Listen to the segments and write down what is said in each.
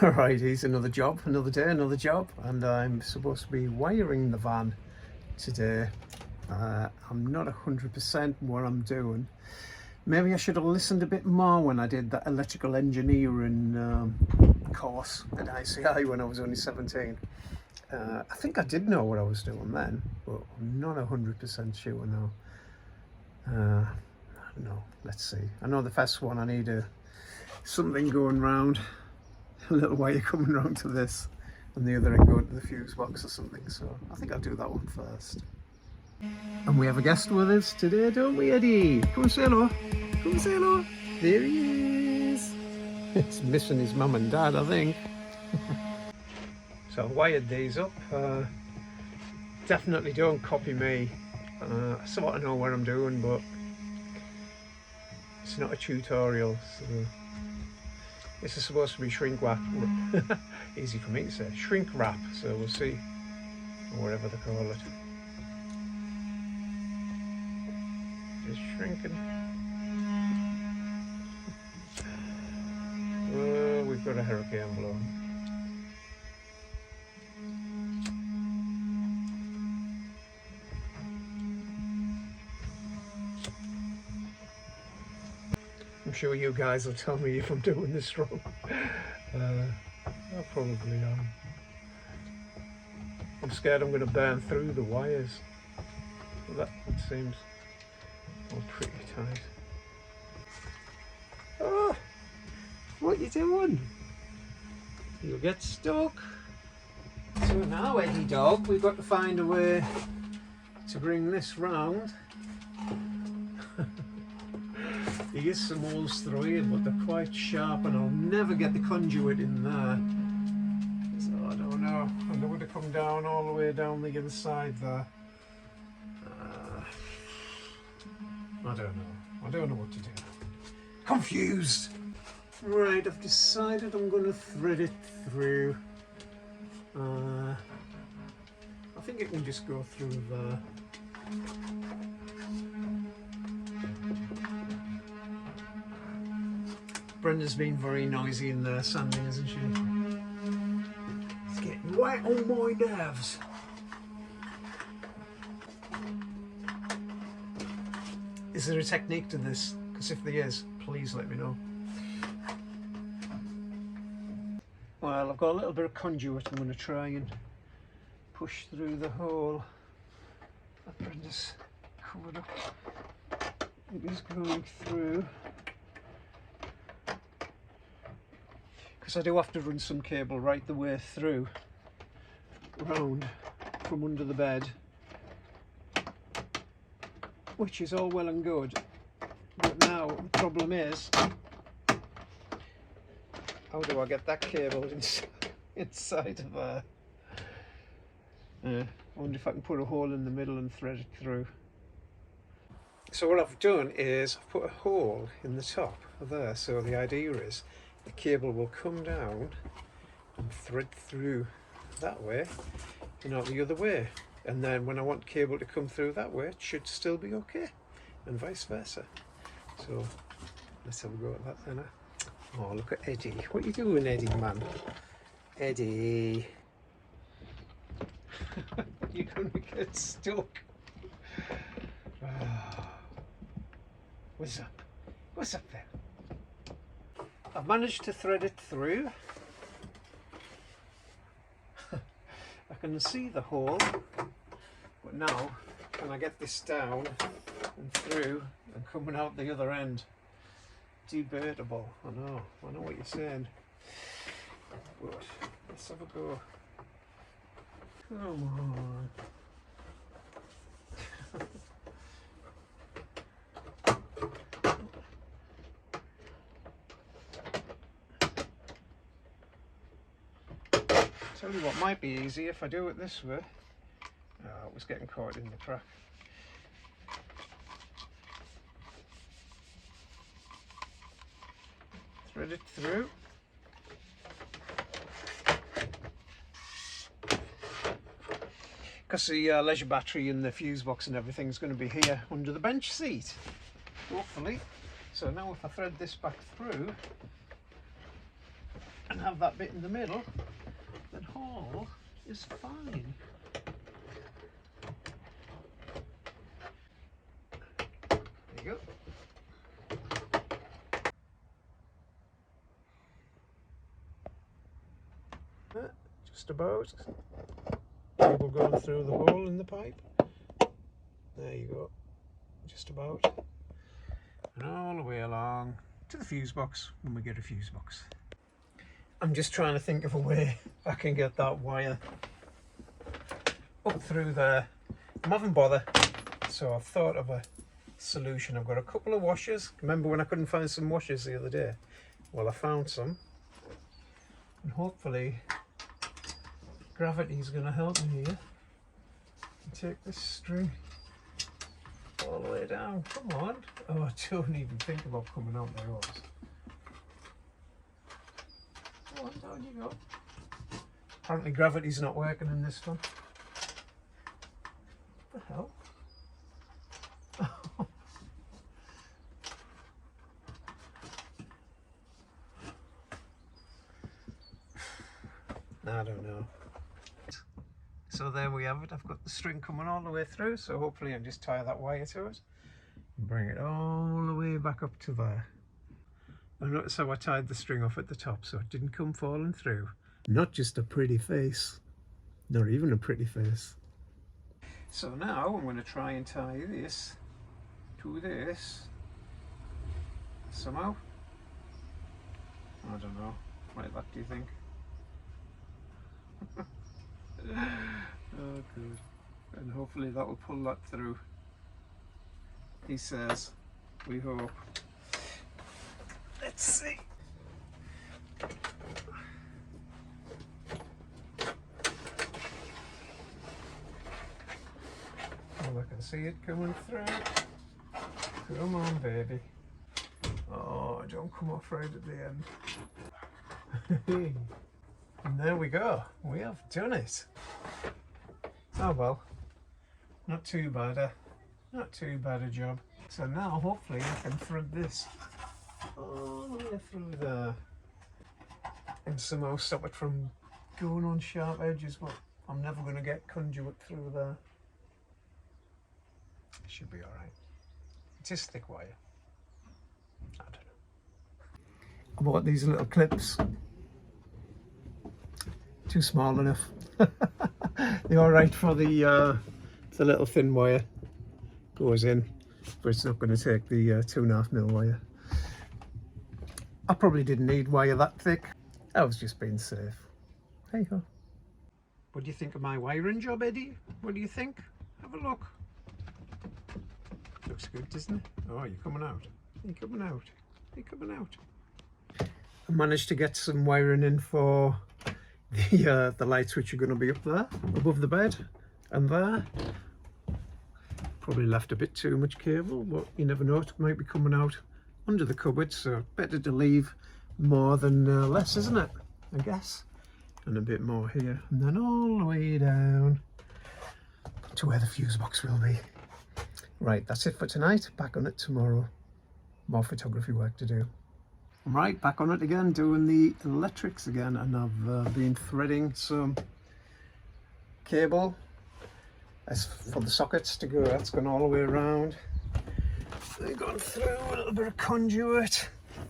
Alrighties, another job, another day, another job, and I'm supposed to be wiring the van today. I'm not 100% what I'm doing. Maybe I should have listened a bit more when I did that electrical engineering course at ICI when I was only 17. I think I did know what I was doing then, but I'm not 100% sure now. I don't know, let's see. I know the first one I need something going round. A little wire coming round to this, and the other end going to the fuse box or something, so I think I'll do that one first. And we have a guest with us today, don't we, Eddie? Come and say hello. Come and say hello. There he is. It's missing his mum and dad, I think. So I've wired these up. Definitely don't copy me. I sort of know what I'm doing, but it's not a tutorial, so this is supposed to be shrink wrap. Easy for me to say. Shrink wrap, so we'll see. Or whatever they call it. Just shrinking. Oh, we've got a hurricane blowing. I'm sure you guys will tell me if I'm doing this wrong. I probably am. I'm scared I'm going to burn through the wires. Well, that seems all pretty tight. Oh, what are you doing? You'll get stuck. So now, Eddie dog, we've got to find a way to bring this round. There is some holes through here, but they're quite sharp, and I'll never get the conduit in there. So I don't know. And they're going to come down all the way down the inside there. I don't know. I don't know what to do. Confused. Right, I've decided I'm going to thread it through. I think it can just go through there. Brenda's been very noisy in there sanding, isn't she? It's getting right on my nerves. Is there a technique to this? Because if there is, please let me know. Well, I've got a little bit of conduit. I'm going to try and push through the hole that Brenda's covered up. It is going through. Because I do have to run some cable right the way through, round from under the bed, which is all well and good, but now the problem is, how do I get that cable inside of there? I wonder if I can put a hole in the middle and thread it through. So what I've done is I've put a hole in the top of there, so the idea is the cable will come down and thread through that way and not the other way, and then when I want cable to come through that way, it should still be okay, and vice versa. So let's have a go at that then. Oh, look at Eddie. What are you doing, Eddie, man? Eddie. You're gonna get stuck. Oh. What's up? What's up there? I've managed to thread it through. I can see the hole, but now can I get this down and through and coming out the other end? Debatable. I know what you're saying. But let's have a go. Come on. Tell you what might be easy if I do it this way. Oh, it was getting caught in the crack. Thread it through. Because the leisure battery and the fuse box and everything is going to be here under the bench seat, hopefully. So now if I thread this back through, and have that bit in the middle, that hole is fine. There you go. Just about. Cable going through the hole in the pipe. There you go. Just about. And all the way along to the fuse box when we get a fuse box. I'm just trying to think of a way I can get that wire up through there. I'm having bother, so I've thought of a solution. I've got a couple of washers. Remember when I couldn't find some washers the other day? Well, I found some, and hopefully gravity's going to help me here. Take this string all the way down. Come on. Oh, I don't even think about coming out my hose. Come on, down you go. Apparently gravity's not working in this one. What the hell? I don't know. So there we have it. I've got the string coming all the way through, so hopefully I'll just tie that wire to it and bring it all the way back up to there. And notice how I tied the string off at the top so it didn't come falling through. Not just a pretty face, not even a pretty face. So now I'm going to try and tie this to this somehow. I don't know, like that, do you think? Oh good, and hopefully that will pull that through. He says, we hope. Let's see. Oh, I can see it coming through. Come on, baby. Oh, don't come off right at the end. And there we go. We have done it. Oh well, not too bad. Not too bad a job. So now hopefully I can thread this all the way through there and somehow stop it from going on sharp edges, but I'm never going to get conduit through there. It should be alright. It's just thick wire. I don't know. I bought these little clips. Too small enough. They're alright for the little thin wire. Goes in, but it's not going to take the 2.5mm wire. I probably didn't need wire that thick. I was just being safe. There you go. What do you think of my wiring job, Eddie? What do you think? Have a look. Looks good, doesn't it? Oh, you're coming out. You're coming out. You're coming out. I managed to get some wiring in for the lights, which are going to be up there above the bed and there. Probably left a bit too much cable, but you never know, it might be coming out under the cupboard, so better to leave more than less, isn't it? I guess. And a bit more here, and then all the way down to where the fuse box will be. Right, that's it for tonight. Back on it tomorrow. More photography work to do. Right, back on it again, doing the electrics again, and I've been threading some cable as for the sockets to go. That's gone all the way around. They've gone through a little bit of conduit,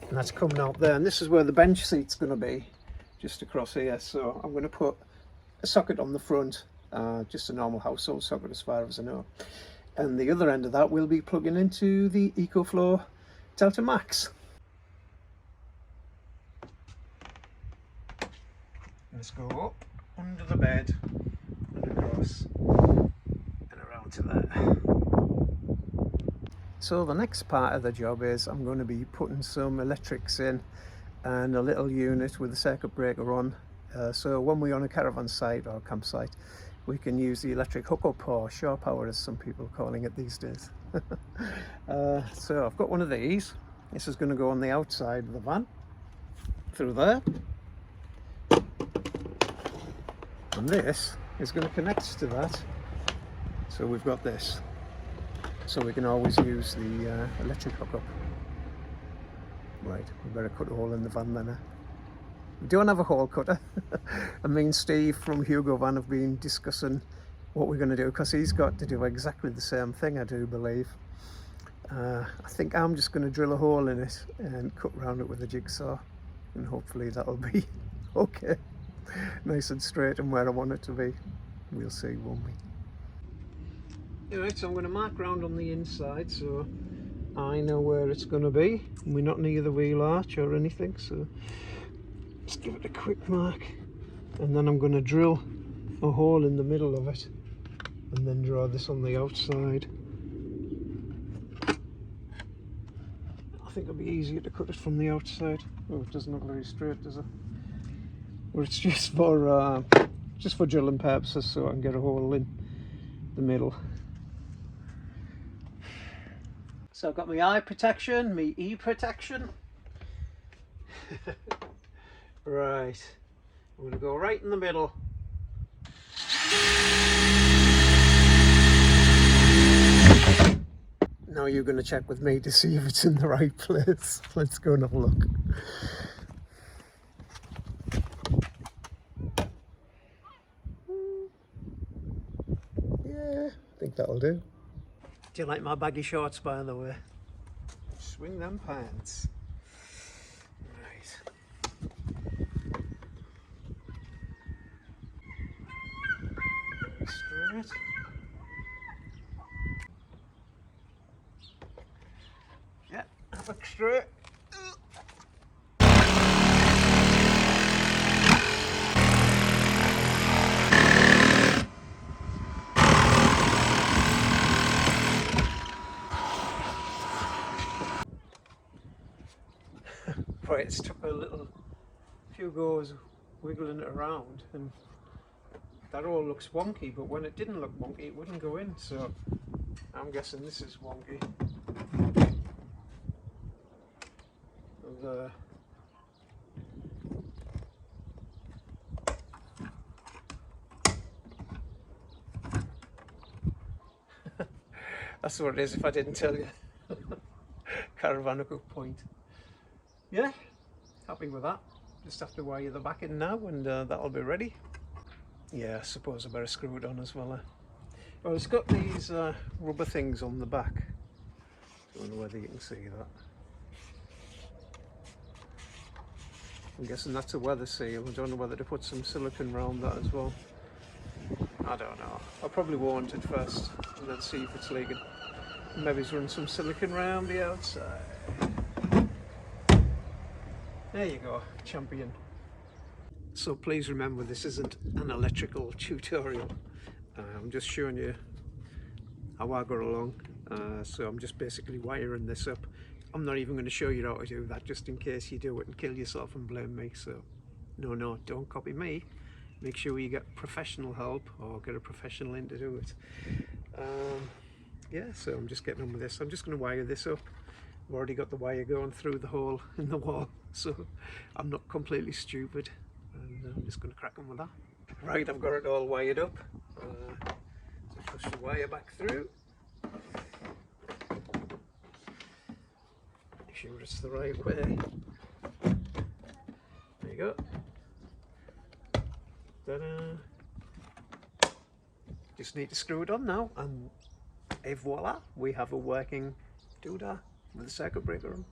and that's coming out there. And this is where the bench seat's going to be, just across here. So I'm going to put a socket on the front, just a normal household socket as far as I know. And the other end of that will be plugging into the EcoFlow Delta Max. Let's go up under the bed and across and around to there. So the next part of the job is I'm going to be putting some electrics in and a little unit with a circuit breaker on. So when we're on a caravan site or campsite, we can use the electric hookup, or shore power as some people are calling it these days. So I've got one of these. This is going to go on the outside of the van, through there. And this is going to connect to that. So we've got this. So we can always use the electric hookup. Right, we better cut a hole in the van then. We don't have a hole cutter. And me and Steve from Hugo Van have been discussing what we're going to do, because he's got to do exactly the same thing, I do believe. I think I'm just going to drill a hole in it and cut around it with a jigsaw, and hopefully that'll be okay, nice and straight and where I want it to be. We'll see, won't we? Alright, so I'm going to mark round on the inside so I know where it's going to be. We're not near the wheel arch or anything, so just give it a quick mark, and then I'm going to drill a hole in the middle of it and then draw this on the outside. I think it'll be easier to cut it from the outside. Oh, it doesn't look very straight, does it? Well, it's just for drilling purposes, so I can get a hole in the middle. So I've got my eye protection, my E protection. Right, I'm going to go right in the middle. Now you're going to check with me to see if it's in the right place. Let's go and have a look. Yeah, I think that'll do. Do you like my baggy shorts, by the way? Swing them pants. Right. Straight. Yeah, look straight. Right, it's took a few goes wiggling it around, and that all looks wonky, but when it didn't look wonky it wouldn't go in, so I'm guessing this is wonky. That's what it is if I didn't tell you. Caravan hook point. Yeah, happy with that. Just have to wire the back in now and that'll be ready. Yeah, I suppose I better screw it on as well. Well, it's got these rubber things on the back. I don't know whether you can see that. I'm guessing that's a weather seal. I don't know whether to put some silicone around that as well. I don't know. I probably won't at first and then see if it's leaking. Maybe run some silicone around the outside. There you go, champion. So please remember, this isn't an electrical tutorial. I'm just showing you how I got along. So I'm just basically wiring this up. I'm not even going to show you how to do that, just in case you do it and kill yourself and blame me. So no, don't copy me. Make sure you get professional help or get a professional in to do it. Yeah, so I'm just getting on with this. I'm just going to wire this up. I've already got the wire going through the hole in the wall, so I'm not completely stupid, and I'm just going to crack on with that. Right, I've got it all wired up. So push the wire back through. Make sure it's the right way. There you go. Ta-da. Just need to screw it on now, and et voila, we have a working doodah with a circuit breaker on.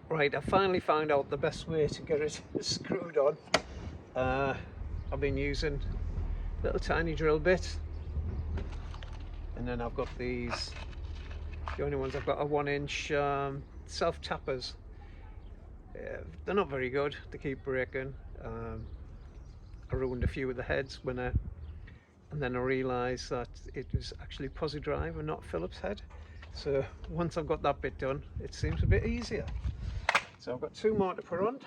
Right, I finally found out the best way to get it screwed on. I've been using little tiny drill bits, and then I've got these, the only ones I've got are 1-inch self tappers. They're not very good, they keep breaking. I ruined a few of the heads and then I realised that it was actually Posi drive and not Phillips head. So once I've got that bit done, it seems a bit easier. So I've got 2 more to put on.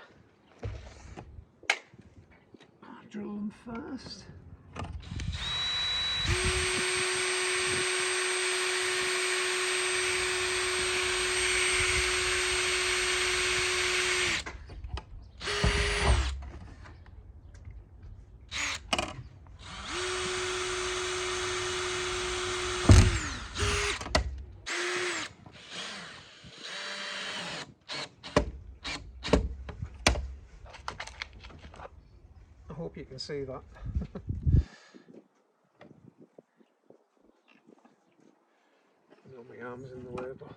I'll drill them first. hope you can see that. I know my arm's in the way, but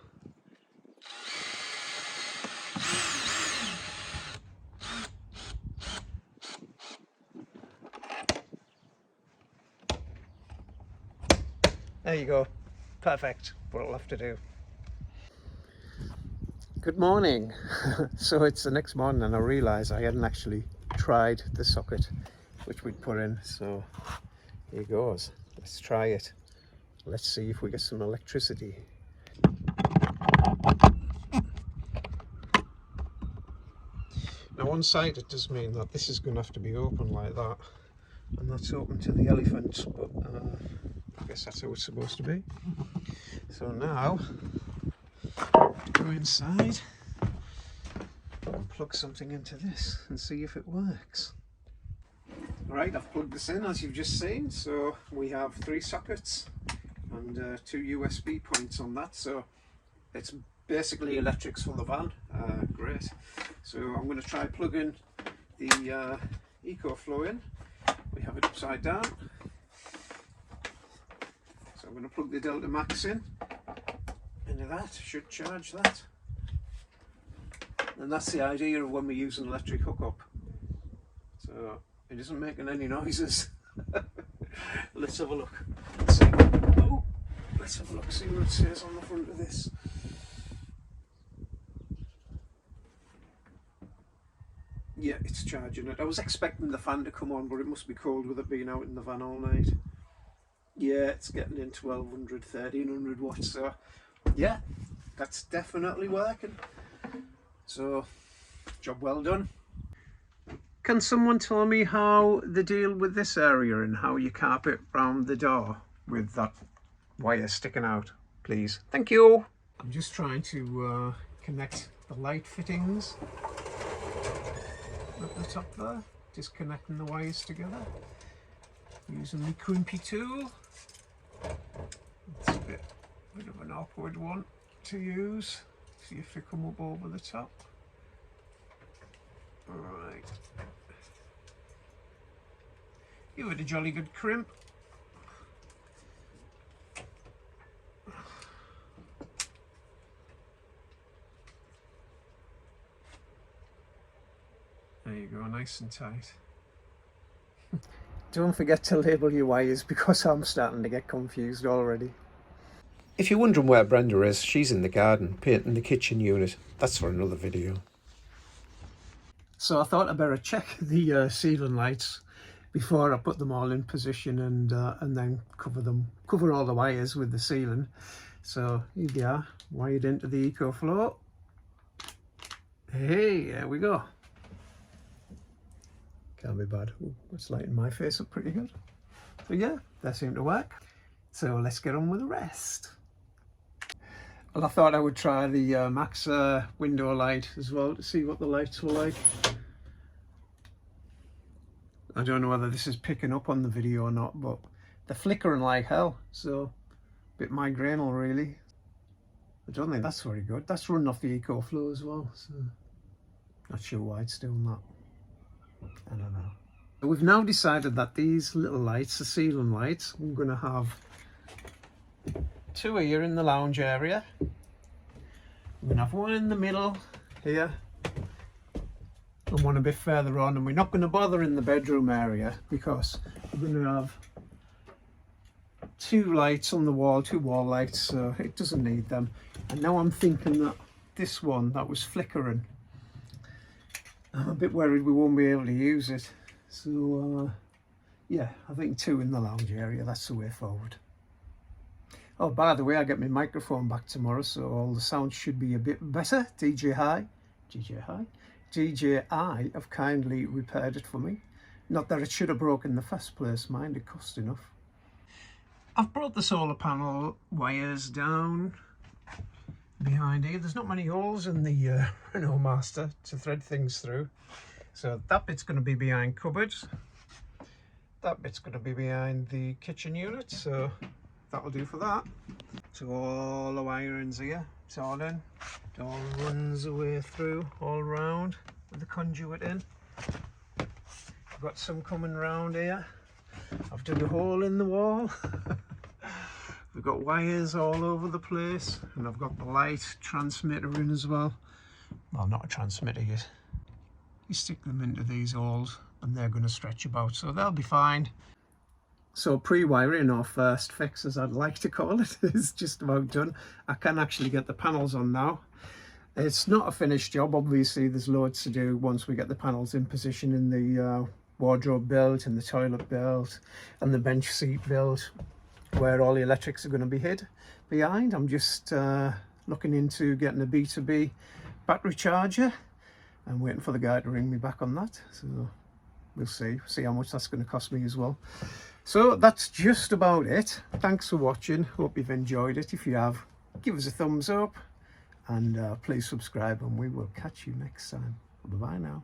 there you go. Perfect. What I'll have to do. Good morning. So it's the next morning and I realised I hadn't actually tried the socket which we'd put in. So here goes. Let's try it. Let's see if we get some electricity. Now on side it does mean that this is going to have to be open like that. And that's open to the elephants, but I guess that's how it's supposed to be. So now go inside and plug something into this and see if it works. Right, I've plugged this in as you've just seen. So we have 3 sockets and 2 USB points on that. So it's basically electrics for the van. Great. So I'm going to try plugging the EcoFlow in. We have it upside down. So I'm going to plug the Delta Max in. Into that, should charge that. And that's the idea of when we use an electric hookup. So it isn't making any noises. Let's have a look. Let's see. Oh, let's have a look, see what it says on the front of this. Yeah, it's charging it. I was expecting the fan to come on, but it must be cold with it being out in the van all night. Yeah, it's getting in 1200, 1300 watts. So yeah, that's definitely working. So job well done. Can someone tell me how the deal with this area and how you carpet round the door with that wire sticking out, please? Thank you. I'm just trying to connect the light fittings at the top there, disconnecting the wires together using the crimpy tool. It's a bit of an awkward one to use. See if they come up over the top. Alright. Give it a jolly good crimp. There you go, nice and tight. Don't forget to label your wires because I'm starting to get confused already. If you're wondering where Brenda is, she's in the garden painting the kitchen unit. That's for another video. So I thought I'd better check the ceiling lights before I put them all in position and then cover all the wires with the ceiling. So here they are, wired into the EcoFlow. Hey, there we go. Can't be bad. Ooh, it's lighting my face up pretty good. So yeah, that seemed to work. So let's get on with the rest. Well, I thought I would try the Max window light as well to see what the lights were like. I don't know whether this is picking up on the video or not, but they're flickering like hell, so a bit migrainal really. I don't think that's very good. That's running off the EcoFlow as well, so not sure why it's doing that. I don't know. So we've now decided that these little lights, the ceiling lights, I'm going to have 2 here in the lounge area. We're going to have one in the middle here and one a bit further on, and we're not going to bother in the bedroom area because we're going to have 2 lights on the wall, 2 wall lights, so it doesn't need them. And now I'm thinking that this one that was flickering, I'm a bit worried we won't be able to use it. So yeah, I think 2 in the lounge area, that's the way forward. Oh, by the way, I get my microphone back tomorrow, so all the sound should be a bit better. DJI have kindly repaired it for me. Not that it should have broken in the first place, mind, it cost enough. I've brought the solar panel wires down behind here. There's not many holes in the Renault Master to thread things through. So that bit's going to be behind cupboards. That bit's going to be behind the kitchen unit, so that'll do for that. So all the wirings here, it's all in. It all runs the way through, all round with the conduit in. We've got some coming round here. I've dug a hole in the wall. We've got wires all over the place, and I've got the light transmitter in as well. Well, not a transmitter yet. You stick them into these holes and they're going to stretch about, so they'll be fine. So pre-wiring, or first fix as I'd like to call it, is just about done. I can actually get the panels on now. It's not a finished job, obviously there's loads to do once we get the panels in position in the wardrobe build and the toilet build and the bench seat build, where all the electrics are going to be hid behind. I'm just looking into getting a B2B battery charger and waiting for the guy to ring me back on that. So we'll see how much that's going to cost me as well. So that's just about it. Thanks for watching. Hope you've enjoyed it. If you have, give us a thumbs up and please subscribe, and we will catch you next time. Bye bye now.